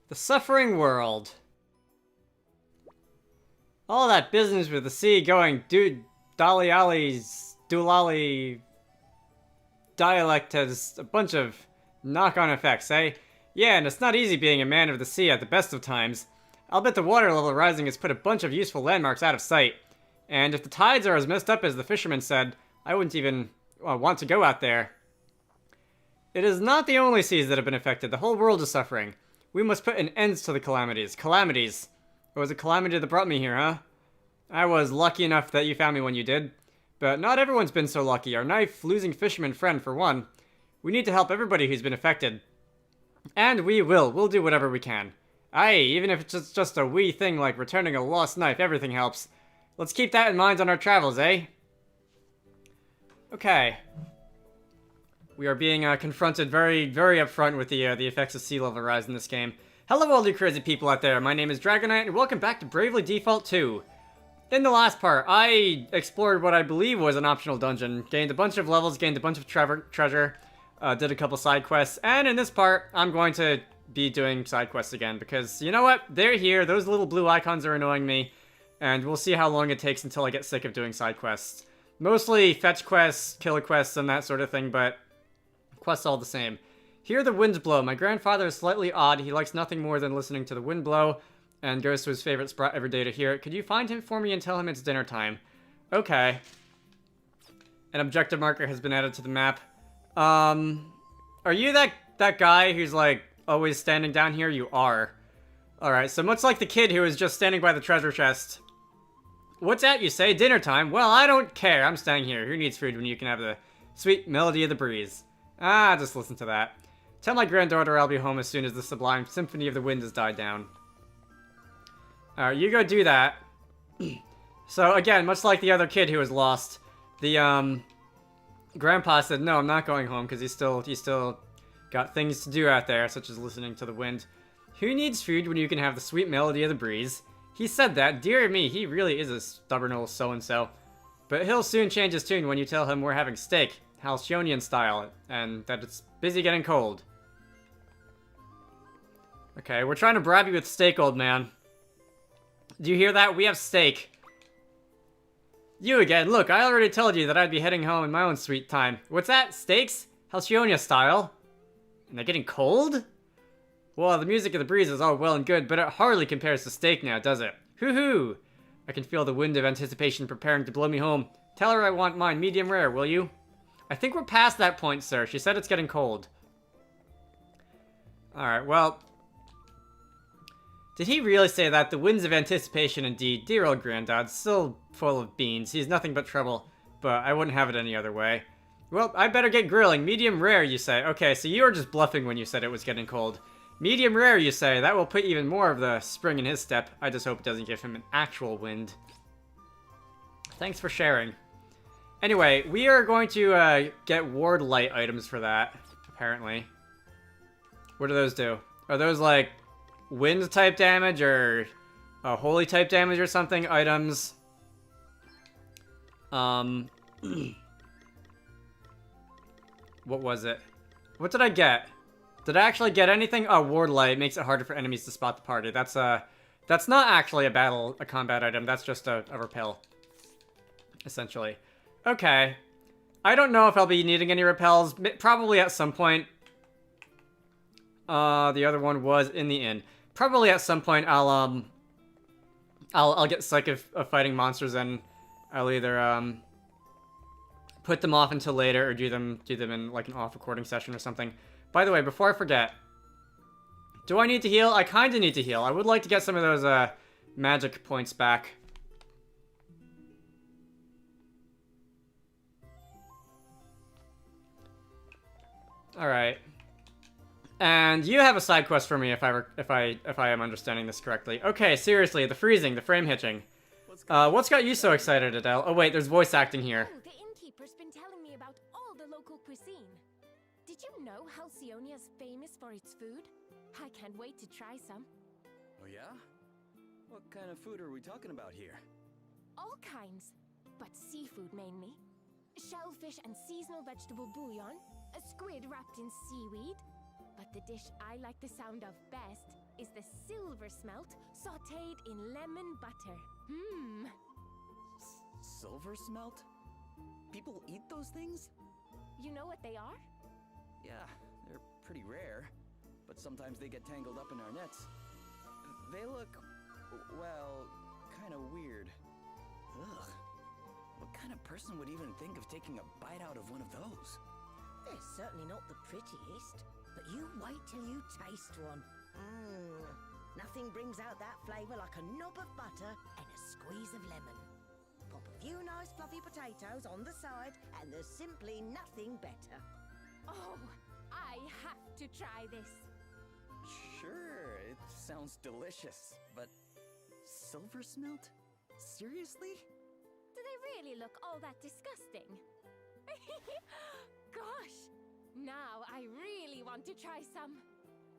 The suffering world. All that business with the sea going Dolly Ali's Doolally dialect has a bunch of knock-on effects, eh? Yeah, and it's not easy being a man of the sea at the best of times. I'll bet the water level rising has put a bunch of useful landmarks out of sight. And if the tides are as messed up as the fisherman said, I wouldn't even want to go out there. It is not the only seas that have been affected. The whole world is suffering. We must put an end to the calamities. Calamities. It was a calamity that brought me here, huh? I was lucky enough that you found me when you did. But not everyone's been so lucky. Our knife-losing fisherman friend, for one. We need to help everybody who's been affected. And we will. We'll do whatever we can. Aye, even if it's just a wee thing like returning a lost knife, everything helps. Let's keep that in mind on our travels, eh? Okay. We are being confronted very, very upfront with the effects of sea level rise in this game. Hello all you crazy people out there, my name is Dragonite, and welcome back to Bravely Default 2. In the last part, I explored what I believe was an optional dungeon, gained a bunch of levels, gained a bunch of treasure, did a couple side quests, and in this part, I'm going to be doing side quests again, because you know what? They're here, those little blue icons are annoying me, and we'll see how long it takes until I get sick of doing side quests. Mostly fetch quests, killer quests, and that sort of thing, but quests all the same. Hear the winds blow. My grandfather is slightly odd. He likes nothing more than listening to the wind blow and goes to his favorite spot every day to hear it. Could you find him for me and tell him it's dinner time? Okay. An objective marker has been added to the map. Are you that guy who's like always standing down here? You are. Alright, so much like the kid who was just standing by the treasure chest. What's that you say? Dinner time? Well, I don't care. I'm staying here. Who needs food when you can have the sweet melody of the breeze? Ah, just listen to that. Tell my granddaughter I'll be home as soon as the sublime symphony of the wind has died down. Alright, you go do that. So, again, much like the other kid who was lost, the, grandpa said, no, I'm not going home, because he's still got things to do out there, such as listening to the wind. Who needs food when you can have the sweet melody of the breeze? He said that. Dear me, he really is a stubborn old so-and-so. But he'll soon change his tune when you tell him we're having steak, Halcyonian style, and that it's busy getting cold. Okay, we're trying to bribe you with steak, old man. Do you hear that? We have steak. You again. Look, I already told you that I'd be heading home in my own sweet time. What's that? Steaks? Halcyonia style? And they're getting cold? Well, the music of the breeze is all well and good, but it hardly compares to steak now, does it? Hoo-hoo! I can feel the wind of anticipation preparing to blow me home. Tell her I want mine medium rare, will you? I think we're past that point, sir. She said it's getting cold. Alright, well... Did he really say that? The winds of anticipation indeed. Dear old granddad, still full of beans. He's nothing but trouble. But I wouldn't have it any other way. Well, I better get grilling. Medium rare, you say. Okay, so you were just bluffing when you said it was getting cold. Medium rare, you say. That will put even more of the spring in his step. I just hope it doesn't give him an actual wind. Thanks for sharing. Anyway, we are going to get ward light items for that, apparently. What do those do? Are those like wind type damage or holy type damage or something? Items. What was it? What did I get? Did I actually get anything? Oh, ward light makes it harder for enemies to spot the party. That's not actually a combat item. That's just a repel, essentially. Okay. I don't know if I'll be needing any repels. Probably at some point. The other one was in the inn. Probably at some point I'll get sick of fighting monsters and I'll either put them off until later or do them in like an off recording session or something. By the way, before I forget, do I need to heal? I kind of need to heal. I would like to get some of those magic points back. Alright. And you have a side quest for me if I am understanding this correctly. Okay, seriously, the freezing, the frame hitching. What's got you so excited, Adele? Oh wait, there's voice acting here. Oh, the innkeeper's been telling me about all the local cuisine. Did you know Halcyonia's famous for its food? I can't wait to try some. Oh yeah? What kind of food are we talking about here? All kinds, but seafood mainly. Shellfish and seasonal vegetable bouillon, a squid wrapped in seaweed, But the dish I like the sound of best is the silver smelt sautéed in lemon butter. Silver smelt? People eat those things? You know what they are? Yeah, they're pretty rare, but sometimes they get tangled up in our nets. They look, well, kind of weird. Ugh. What kind of person would even think of taking a bite out of one of those? They're certainly not the prettiest, but you wait till you taste one. Nothing brings out that flavour like a knob of butter and a squeeze of lemon. Pop a few nice fluffy potatoes on the side, and there's simply nothing better. Oh, I have to try this. Sure, it sounds delicious, but silver smelt? Seriously? Do they really look all that disgusting? Gosh, now I really want to try some.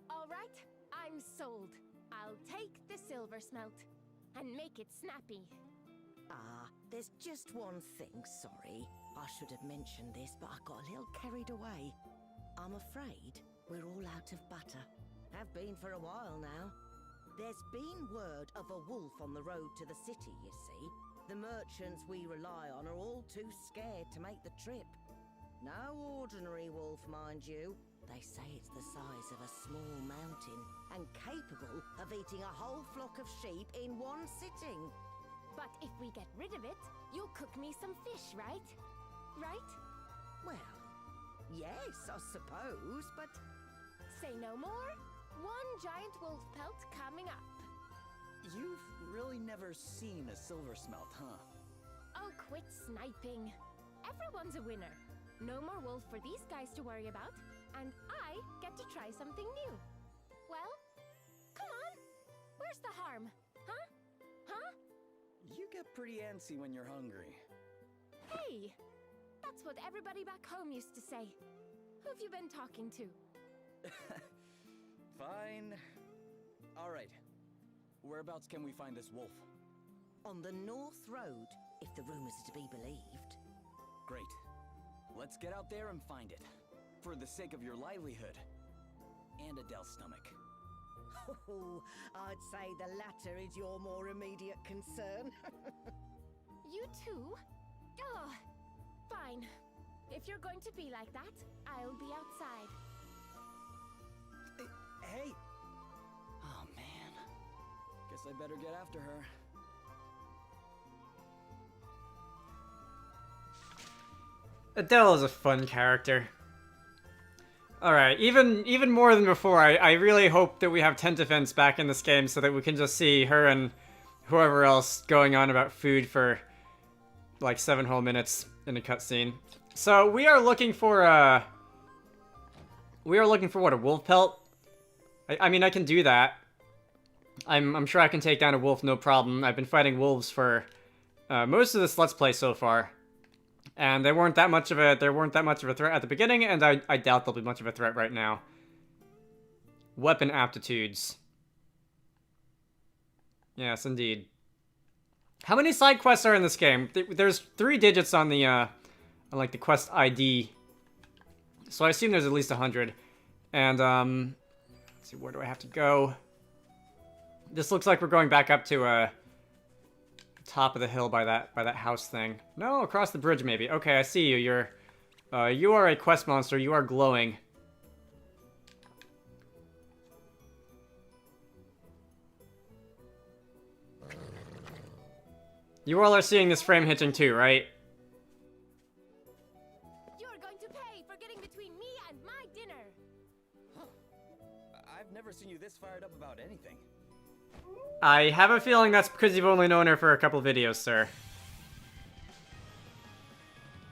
All right, I'm sold. I'll take the silver smelt and make it snappy. There's just one thing, sorry. I should have mentioned this, but I got a little carried away. I'm afraid we're all out of butter. Have been for a while now. There's been word of a wolf on the road to the city, you see. The merchants we rely on are all too scared to make the trip. No ordinary wolf, mind you. They say it's the size of a small mountain and capable of eating a whole flock of sheep in one sitting. But if we get rid of it, you'll cook me some fish, right? Right? Well, yes, I suppose, but... Say no more. One giant wolf pelt coming up. You've really never seen a silver smelt, huh? Oh, quit sniping. Everyone's a winner. No more wolf for these guys to worry about, and I get to try something new. Well, come on. Where's the harm? Huh? Huh? You get pretty antsy when you're hungry. Hey, that's what everybody back home used to say. Who have you been talking to? Fine. All right. Whereabouts can we find this wolf? On the North Road, if the rumours are to be believed. Great. Let's get out there and find it. For the sake of your livelihood. And Adelle's stomach. Oh, I'd say the latter is your more immediate concern. You too? Oh, fine. If you're going to be like that, I'll be outside. Hey! Oh, man. Guess I better get after her. Adelle is a fun character. Alright, even more than before, I really hope that we have Tentafence back in this game so that we can just see her and whoever else going on about food for like 7 whole minutes in a cutscene. So we are looking for what, a wolf pelt? I mean, I can do that. I'm sure I can take down a wolf, no problem. I've been fighting wolves for most of this Let's Play so far. And they weren't that much of a threat at the beginning, and I doubt they'll be much of a threat right now. Weapon aptitudes. Yes, indeed. How many side quests are in this game? There's 3 digits on the on like the quest ID. So I assume there's at least 100. And let's see, where do I have to go? This looks like we're going back up to top of the hill by that house thing. No, across the bridge maybe. Okay, I see you. You are a quest monster. You are glowing. You all are seeing this frame hitching too, right? You're going to pay for getting between me and my dinner. Huh. I've never seen you this fired up about anything. I have a feeling that's because you've only known her for a couple videos, sir.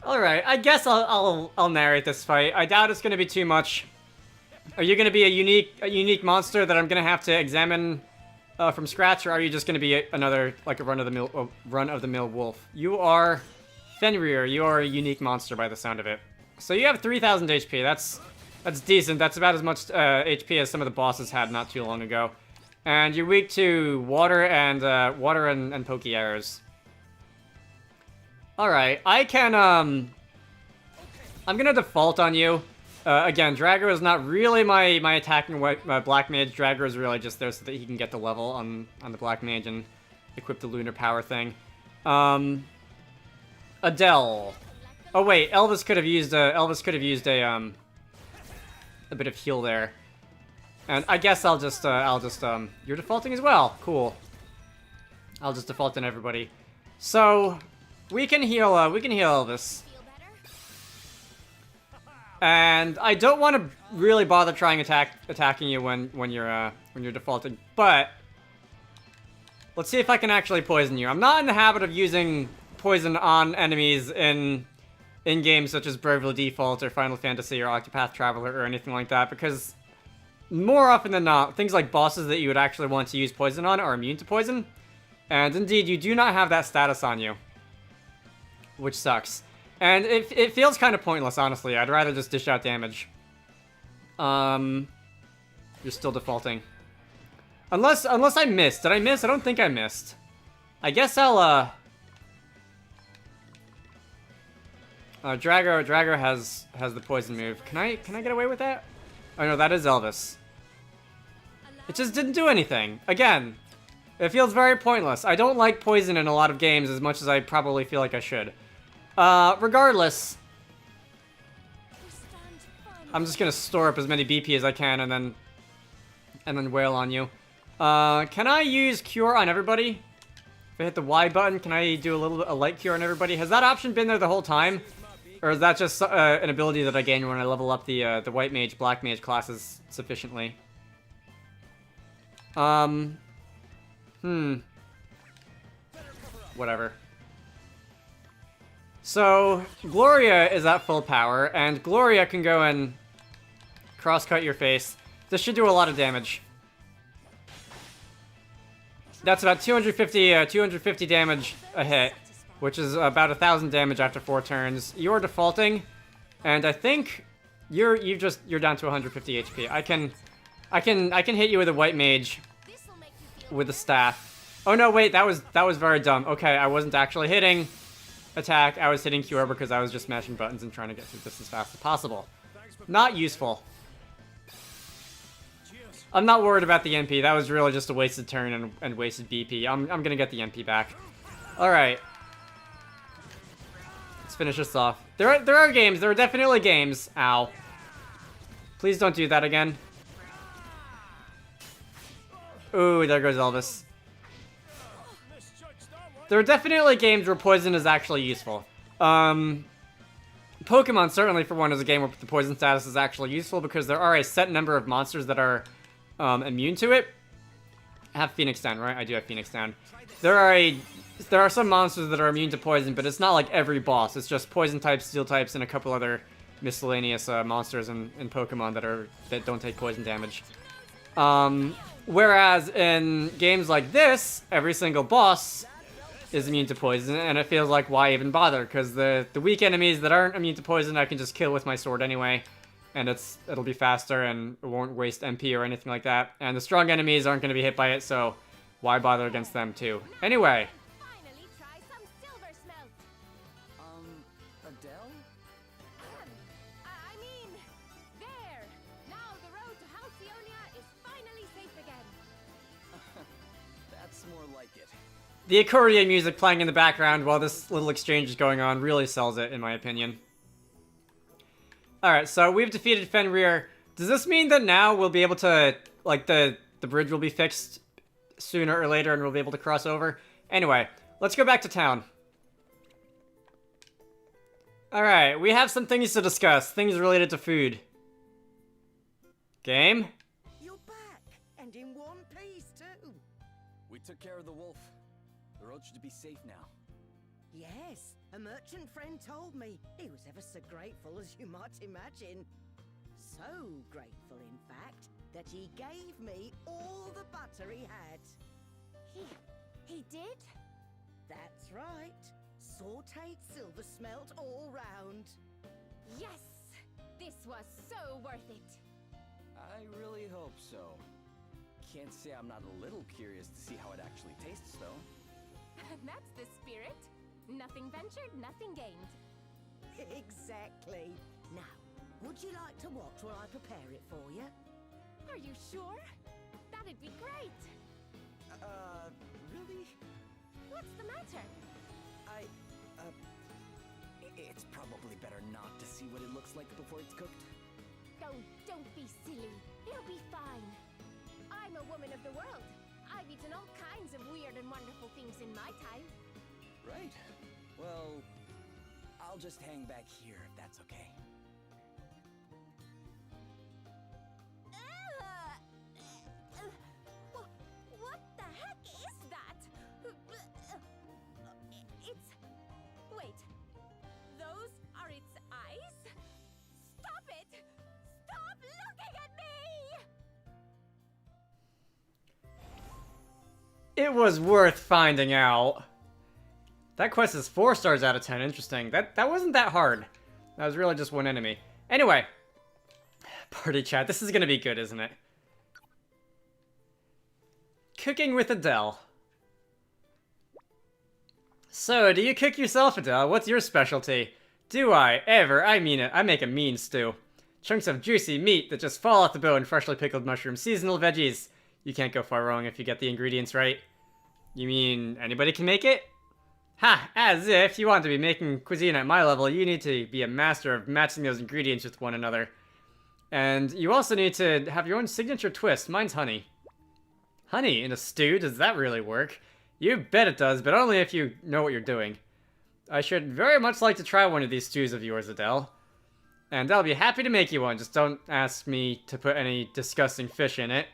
Alright, I guess I'll narrate this fight. I doubt it's gonna be too much. Are you gonna be a unique monster that I'm gonna have to examine from scratch, or are you just gonna be another, like, a run-of-the-mill wolf? You are Fenrir. You are a unique monster by the sound of it. So you have 3,000 HP. That's decent. That's about as much HP as some of the bosses had not too long ago. And you're weak to water and pokey arrows. Alright, I can, I'm gonna default on you. Again, Drago is not really my attacking Black Mage. Drago is really just there so that he can get the level on the Black Mage and equip the Lunar Power thing. Adelle. Oh wait, Elvis could have used a bit of heal there. And I guess I'll just you're defaulting as well. Cool. I'll just default in everybody. So we can heal Elvis. And I don't want to really bother trying attacking you when you're defaulting, but let's see if I can actually poison you. I'm not in the habit of using poison on enemies in games such as Bravely Default or Final Fantasy or Octopath Traveler or anything like that, because more often than not, things like bosses that you would actually want to use poison on are immune to poison, and indeed you do not have that status on you, which sucks. And it feels kind of pointless, honestly. I'd rather just dish out damage. You're still defaulting. Unless I missed. Did I miss? I don't think I missed. I guess I'll, Drago has the poison move. Can I get away with that? Oh no, that is Elvis. It just didn't do anything. Again, it feels very pointless. I don't like poison in a lot of games as much as I probably feel like I should. Regardless, I'm just gonna store up as many BP as I can and then wail on you. Can I use Cure on everybody? If I hit the Y button, can I do a light cure on everybody? Has that option been there the whole time? Or is that just an ability that I gain when I level up the White Mage, Black Mage classes sufficiently? Whatever. So, Gloria is at full power, and Gloria can go and cross-cut your face. This should do a lot of damage. That's about 250 damage a hit, which is about 1,000 damage after 4 turns. You're defaulting, and I think you're down to 150 HP. I can hit you with a White Mage with a staff. Oh no, wait, that was very dumb. Okay, I wasn't actually hitting attack. I was hitting Cure because I was just mashing buttons and trying to get through this as fast as possible. Not useful. I'm not worried about the MP. That was really just a wasted turn and wasted BP. I'm gonna get the MP back. Alright. Let's finish this off. There are games. There are definitely games. Ow. Please don't do that again. Ooh, there goes Elvis. There are definitely games where poison is actually useful. Pokemon, certainly for one, is a game where the poison status is actually useful because there are a set number of monsters that are immune to it. I have Phoenix down, right? I do have Phoenix down. There are some monsters that are immune to poison, but it's not like every boss. It's just poison types, steel types, and a couple other miscellaneous monsters in Pokemon that don't take poison damage. Whereas in games like this, every single boss is immune to poison, and it feels like why even bother? Because the weak enemies that aren't immune to poison I can just kill with my sword anyway, and it'll be faster and it won't waste MP or anything like that. And the strong enemies aren't going to be hit by it, so why bother against them too? Anyway. Finally try some silver smelt. Adelle? I mean, there. Now the road to Halcyonia is finally safe again. That's more like it. The accordion music playing in the background while this little exchange is going on really sells it, in my opinion. Alright, so we've defeated Fenrir. Does this mean that now we'll be able to, like, the bridge will be fixed sooner or later and we'll be able to cross over? Anyway, let's go back to town. Alright, we have some things to discuss. Things related to food. Game? You're back, and in one piece too. We took care of the wolf. The road should be safe now. Yes, a merchant friend told me. He was ever so grateful, as you might imagine. So grateful, in fact, that he gave me all the butter he had. He did? That's right. Sauteed silver smelt all round. Yes! This was so worth it. I really hope so. Can't say I'm not a little curious to see how it actually tastes, though. That's the spirit. Nothing ventured, nothing gained. Exactly. Now, Would you like to watch while I prepare it for you? Are you sure? That'd be great. Really? What's the matter? It's probably better not to see what it looks like before it's cooked. Oh, don't be silly. It'll be fine. I'm a woman of the world. I've eaten all kinds of weird and wonderful things in my time. Right. Well, I'll just hang back here if that's okay. What the heck is that? It's... Wait. Those are its eyes? Stop it! Stop looking at me! It was worth finding out. That quest is 4 stars out of 10. Interesting. That wasn't that hard. That was really just one enemy. Anyway. Party chat. This is gonna be good, isn't it? Cooking with Adelle. So, do you cook yourself, Adelle? What's your specialty? Do I? Ever? I mean it. I make a mean stew. Chunks of juicy meat that just fall off the bone, freshly pickled mushrooms, seasonal veggies. You can't go far wrong if you get the ingredients right. You mean anybody can make it? Ha! As if you want to be making cuisine at my level, you need to be a master of matching those ingredients with one another. And you also need to have your own signature twist. Mine's honey. Honey in a stew? Does that really work? You bet it does, but only if you know what you're doing. I should very much like to try one of these stews of yours, Adelle. And I'll be happy to make you one, just don't ask me to put any disgusting fish in it.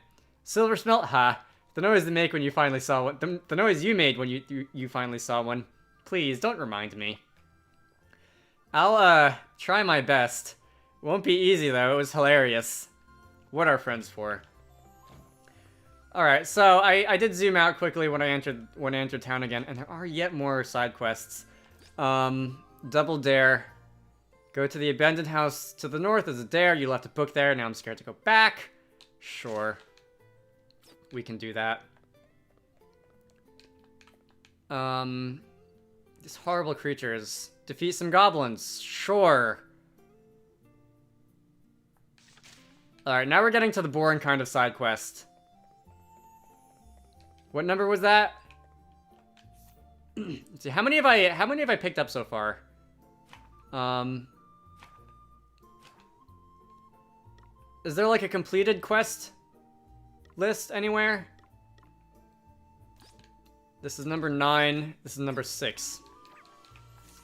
Silver smelt? Ha. The noise they make when you finally saw one. The noise you made when you finally saw one. Please, don't remind me. I'll, try my best. Won't be easy, though. It was hilarious. What are friends for? Alright, so I did zoom out quickly when I entered town again, and there are yet more side quests. Double dare. Go to the abandoned house to the north as a dare. You left a book there. Now I'm scared to go back. Sure. We can do that. These horrible creatures. Defeat some goblins. Sure. Alright, now we're getting to the boring kind of side quest. What number was that? Let's see, how many have I picked up so far? Is there like a completed quest list anywhere? This is number 9. This is number 6.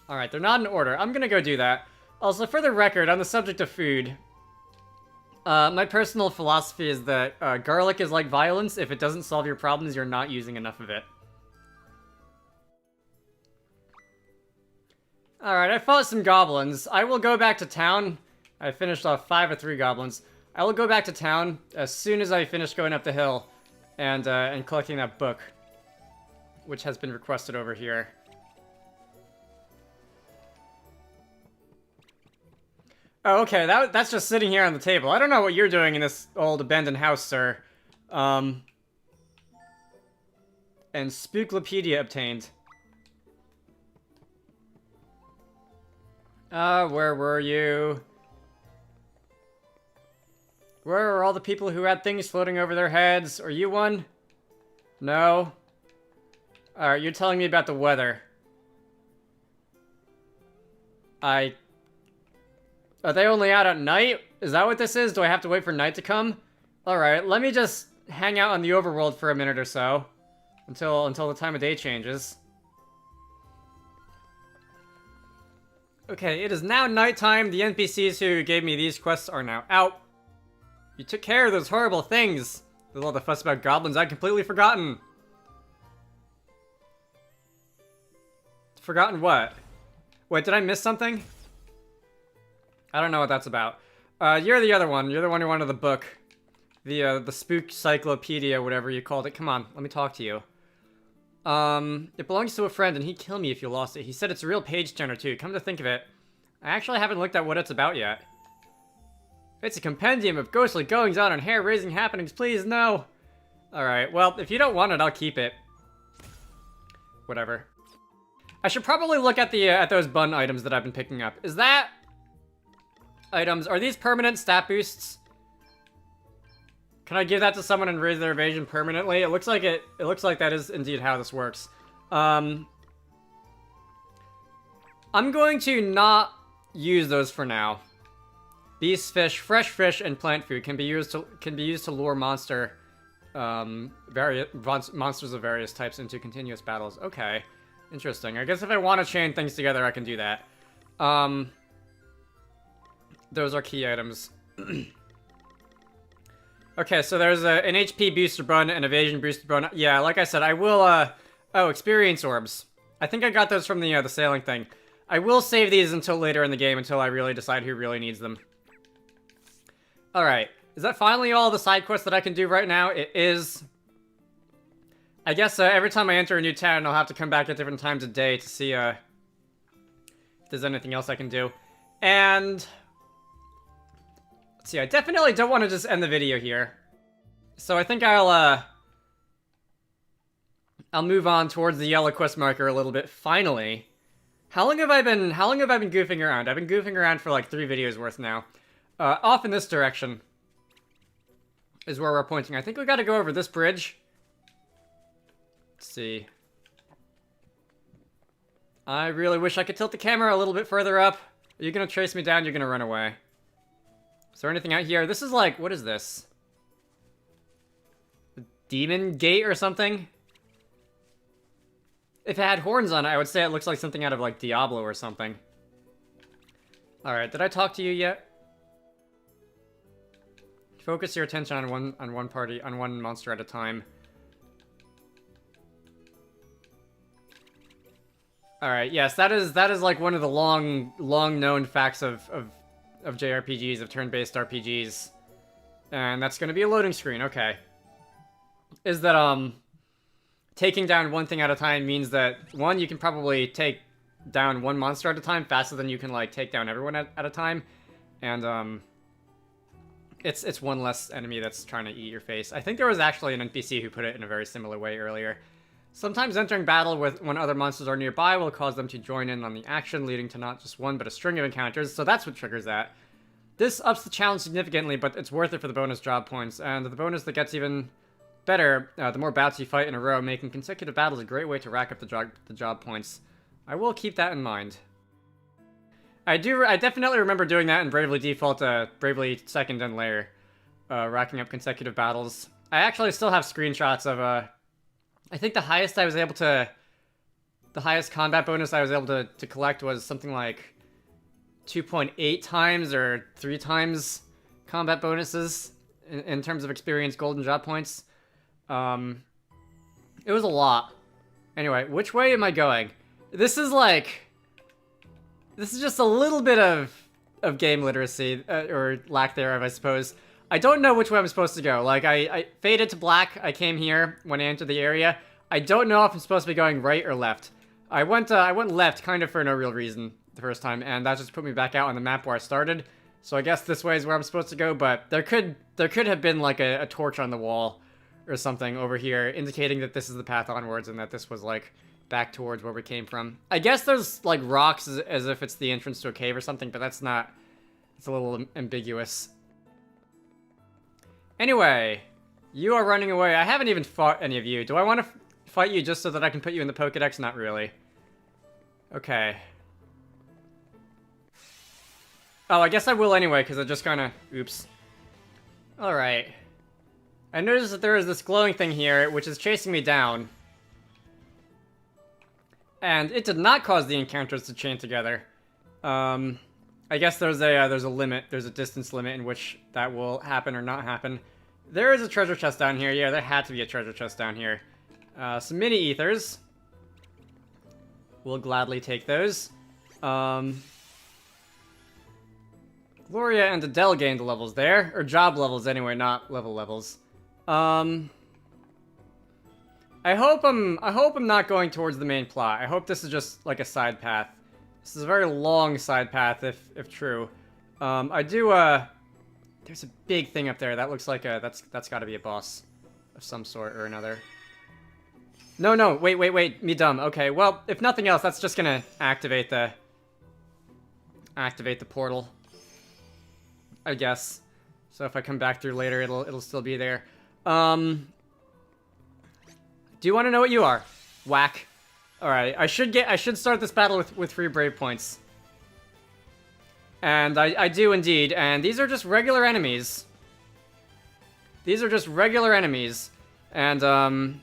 Alright, they're not in order. I'm gonna go do that. Also, for the record, on the subject of food, my personal philosophy is that garlic is like violence. If it doesn't solve your problems, you're not using enough of it. Alright, I fought some goblins. I will go back to town. I finished off 5 or 3 goblins. I will go back to town as soon as I finish going up the hill and collecting that book, which has been requested over here. Oh, okay, that's just sitting here on the table. I don't know what you're doing in this old abandoned house, sir. And Spooklopedia obtained. Where were you? Where are all the people who had things floating over their heads? Are you one? No? Alright, you're telling me about the weather. Are they only out at night? Is that what this is? Do I have to wait for night to come? Alright, let me just hang out on the overworld for a minute or so. Until the time of day changes. Okay, it is now nighttime. The NPCs who gave me these quests are now out. You took care of those horrible things. With all the fuss about goblins, I'd completely forgotten. Forgotten what? Wait, did I miss something? I don't know what that's about. You're the other one. You're the one who wanted the book. The Spook Cyclopedia, whatever you called it. Come on, let me talk to you. It belongs to a friend, and he'd kill me if you lost it. He said it's a real page turner, too. Come to think of it, I actually haven't looked at what it's about yet. It's a compendium of ghostly goings-on and hair-raising happenings. Please, no. Alright, well, if you don't want it, I'll keep it. Whatever. I should probably look at the at those bun items that I've been picking up. Is that items. Are these permanent stat boosts? Can I give that to someone and raise their evasion permanently? It looks like that is indeed how this works. I'm going to not use those for now. Beast fish, fresh fish, and plant food can be used to lure monsters of various types into continuous battles. Okay, interesting. I guess if I want to chain things together, I can do that. Those are key items. Okay, so there's an HP booster button, an evasion booster button. Yeah, like I said, I will, oh, experience orbs. I think I got those from the sailing thing. I will save these until later in the game, until I really decide who really needs them. Alright, is that finally all the side quests that I can do right now? It is. I guess every time I enter a new town, I'll have to come back at different times of day to see if there's anything else I can do. And let's see, I definitely don't want to just end the video here. So I think I'll move on towards the yellow quest marker a little bit, finally. How long have I been goofing around? I've been goofing around for like 3 videos worth now. Off in this direction is where we're pointing. I think we gotta go over this bridge. Let's see. I really wish I could tilt the camera a little bit further up. Are you gonna trace me down? You're gonna run away. Is there anything out here? This is like, what is this? A demon gate or something? If it had horns on it, I would say it looks like something out of like Diablo or something. Alright, did I talk to you yet? Focus your attention on one monster at a time. Alright, yes, that is like one of the long known facts of JRPGs, of turn-based RPGs. And that's gonna be a loading screen, okay. Is that, taking down one thing at a time means that, one, you can probably take down one monster at a time faster than you can, like, take down everyone at a time. And, it's one less enemy that's trying to eat your face. I think there was actually an NPC who put it in a very similar way earlier. Sometimes entering battle when other monsters are nearby will cause them to join in on the action, leading to not just one, but a string of encounters, so that's what triggers that. This ups the challenge significantly, but it's worth it for the bonus job points, and the bonus that gets even better, the more bouts you fight in a row, making consecutive battles a great way to rack up the job points. I will keep that in mind. I definitely remember doing that in Bravely Default, Bravely 2nd and later, racking up consecutive battles. I actually still have screenshots of, I think the highest combat bonus I was able to collect was something like 2.8 times or 3 times combat bonuses in terms of experience golden job points. It was a lot. Anyway, which way am I going? This is just a little bit of game literacy, or lack thereof, I suppose. I don't know which way I'm supposed to go. Like, I faded to black, I came here when I entered the area. I don't know if I'm supposed to be going right or left. I went left, kind of for no real reason, the first time, and that just put me back out on the map where I started. So I guess this way is where I'm supposed to go, but there could have been, like, a torch on the wall or something over here, indicating that this is the path onwards and that this was, like, back towards where we came from. I guess there's, like, rocks as if it's the entrance to a cave or something, but that's not... It's a little ambiguous. Anyway, you are running away. I haven't even fought any of you. Do I want to fight you just so that I can put you in the Pokedex? Not really. Okay. Oh, I guess I will anyway, because I just kind of... Oops. Alright. I noticed that there is this glowing thing here, which is chasing me down. And it did not cause the encounters to chain together. I guess there's a limit, there's a distance limit in which that will happen or not happen. There is a treasure chest down here. Yeah, there had to be a treasure chest down here. Some mini ethers. We'll gladly take those. Gloria and Adelle gained levels there. Or job levels anyway, not level levels. I hope I'm not going towards the main plot. I hope this is just like a side path. This is a very long side path, if true. There's a big thing up there. That looks like that's got to be a boss of some sort or another. No, wait, me dumb. Okay, well, if nothing else, that's just gonna activate the portal. I guess. So if I come back through later, it'll still be there. Do you want to know what you are? Whack. Alright, I should start this battle with 3 brave points. And I do indeed, and these are just regular enemies. These are just regular enemies. And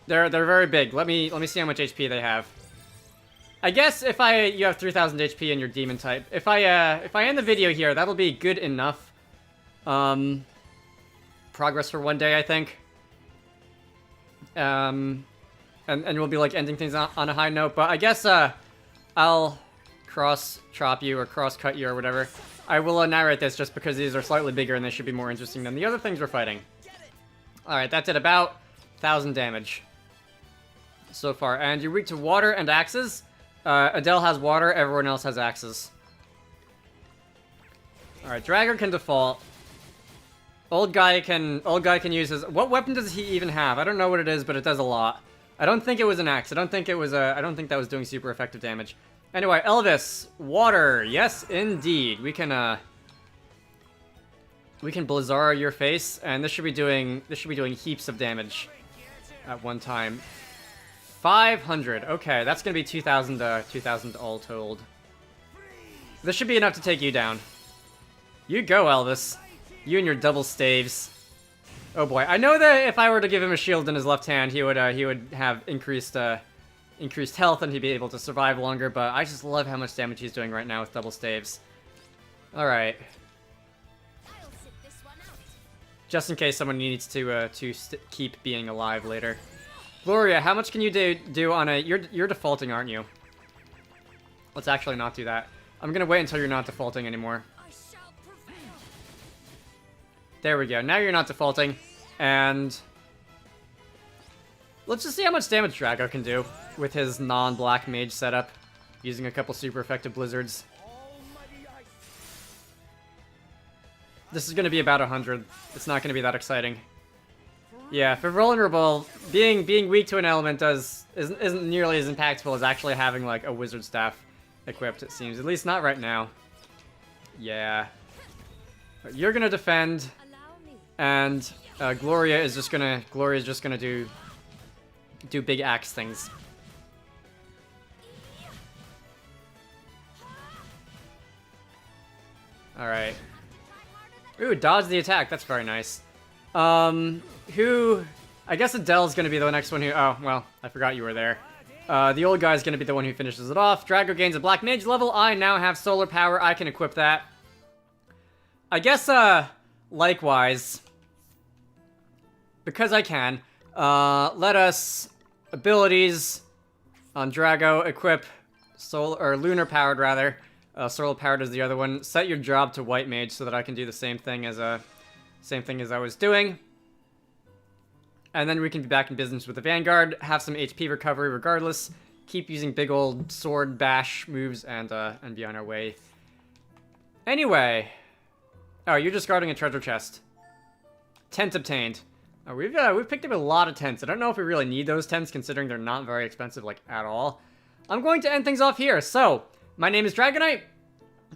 they're very big. Let me see how much HP they have. I guess if you have 3000 HP and you're demon type. If I end the video here, that'll be good enough. Progress for one day, I think. And we'll be like ending things on a high note, but I guess I'll cross-chop you or cross-cut you or whatever. I will narrate this just because these are slightly bigger and they should be more interesting than the other things we're fighting. Alright, that did about 1000 damage so far. And you're weak to water and axes. Adelle has water, everyone else has axes. Alright, Dragger can default. Old guy can use his... What weapon does he even have? I don't know what it is, but it does a lot. I don't think it was an axe. I don't think that was doing super effective damage. Anyway, Elvis, water. Yes, indeed. We can Blizzard your face, and this should be doing heaps of damage at one time. 500. Okay, that's gonna be 2000 all told. This should be enough to take you down. You go, Elvis. You and your double staves. Oh boy, I know that if I were to give him a shield in his left hand, he would have increased health and he'd be able to survive longer. But I just love how much damage he's doing right now with double staves. All right. Just in case someone needs to keep being alive later. Gloria, how much can you do on a... You're defaulting, aren't you? Let's actually not do that. I'm gonna wait until you're not defaulting anymore. There we go. Now you're not defaulting. And... let's just see how much damage Drago can do with his non-black mage setup. Using a couple super effective blizzards. This is gonna be about 100. It's not gonna be that exciting. Yeah, for vulnerable, being weak to an element isn't nearly as impactful as actually having like a wizard staff equipped, it seems. At least not right now. Yeah. You're gonna defend, and Gloria's just gonna do big axe things. All right. Ooh, dodge the attack. That's very nice. I guess Adelle's gonna be the next one who... Oh, well, I forgot you were there. The old guy's gonna be the one who finishes it off. Drago gains a black mage level. I now have solar power. I can equip that. I guess, likewise, because I can, let us, abilities on Drago, equip lunar powered rather. Solar powered is the other one. Set your job to white mage so that I can do the same thing as I was doing. And then we can be back in business with the Vanguard, have some HP recovery regardless, keep using big old sword bash moves, and be on our way. Anyway. Oh, you're just guarding a treasure chest. Tent obtained. Oh, we've picked up a lot of tents. I don't know if we really need those tents, considering they're not very expensive, like, at all. I'm going to end things off here. So, my name is Dragonite.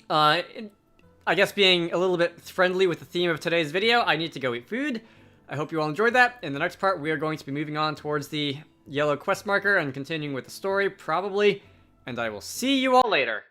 I guess being a little bit friendly with the theme of today's video, I need to go eat food. I hope you all enjoyed that. In the next part, we are going to be moving on towards the yellow quest marker and continuing with the story, probably. And I will see you all later.